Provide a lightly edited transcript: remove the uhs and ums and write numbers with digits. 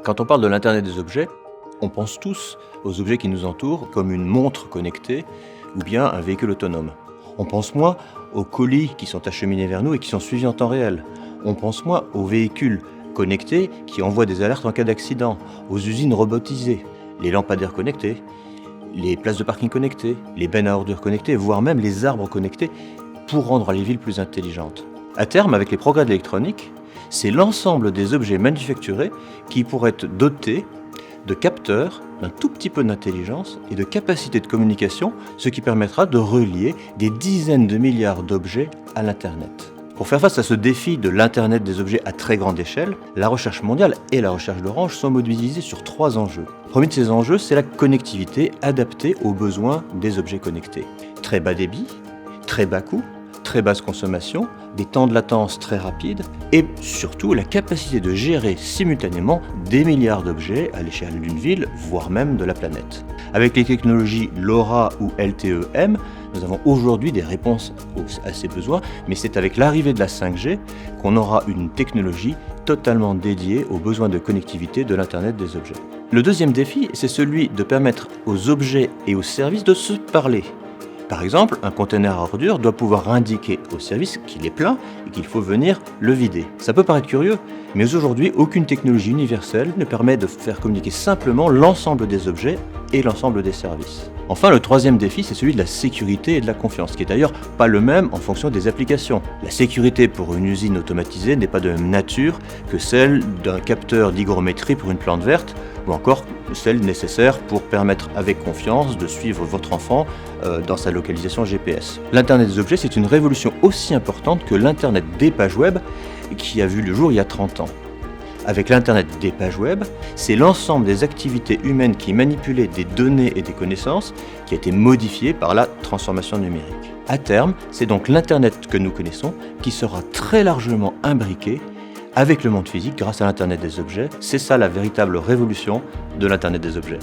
Quand on parle de l'Internet des objets, on pense tous aux objets qui nous entourent comme une montre connectée ou bien un véhicule autonome. On pense moins aux colis qui sont acheminés vers nous et qui sont suivis en temps réel. On pense moins aux véhicules connectés qui envoient des alertes en cas d'accident, aux usines robotisées, les lampadaires connectés, les places de parking connectées, les bennes à ordures connectées, voire même les arbres connectés pour rendre les villes plus intelligentes. À terme, avec les progrès de l'électronique, c'est l'ensemble des objets manufacturés qui pourraient être dotés de capteurs, d'un tout petit peu d'intelligence et de capacité de communication, ce qui permettra de relier des dizaines de milliards d'objets à l'Internet. Pour faire face à ce défi de l'Internet des objets à très grande échelle, la recherche mondiale et la recherche d'Orange sont mobilisées sur 3 enjeux. Le premier de ces enjeux, c'est la connectivité adaptée aux besoins des objets connectés. Très bas débit, très bas coût, très basse consommation, des temps de latence très rapides et surtout la capacité de gérer simultanément des milliards d'objets à l'échelle d'une ville, voire même de la planète. Avec les technologies LoRa ou LTE-M, nous avons aujourd'hui des réponses à ces besoins, mais c'est avec l'arrivée de la 5G qu'on aura une technologie totalement dédiée aux besoins de connectivité de l'Internet des objets. Le deuxième défi, c'est celui de permettre aux objets et aux services de se parler. Par exemple, un conteneur à ordures doit pouvoir indiquer au service qu'il est plein et qu'il faut venir le vider. Ça peut paraître curieux, mais aujourd'hui, aucune technologie universelle ne permet de faire communiquer simplement l'ensemble des objets et l'ensemble des services. Enfin, le troisième défi, c'est celui de la sécurité et de la confiance, qui est d'ailleurs pas le même en fonction des applications. La sécurité pour une usine automatisée n'est pas de même nature que celle d'un capteur d'hygrométrie pour une plante verte, ou encore celle nécessaire pour permettre avec confiance de suivre votre enfant dans sa localisation GPS. L'Internet des objets, c'est une révolution aussi importante que l'Internet des pages web qui a vu le jour il y a 30 ans. Avec l'Internet des pages web, c'est l'ensemble des activités humaines qui manipulaient des données et des connaissances qui a été modifié par la transformation numérique. À terme, c'est donc l'Internet que nous connaissons qui sera très largement imbriqué avec le monde physique grâce à l'Internet des objets. C'est ça la véritable révolution de l'Internet des objets.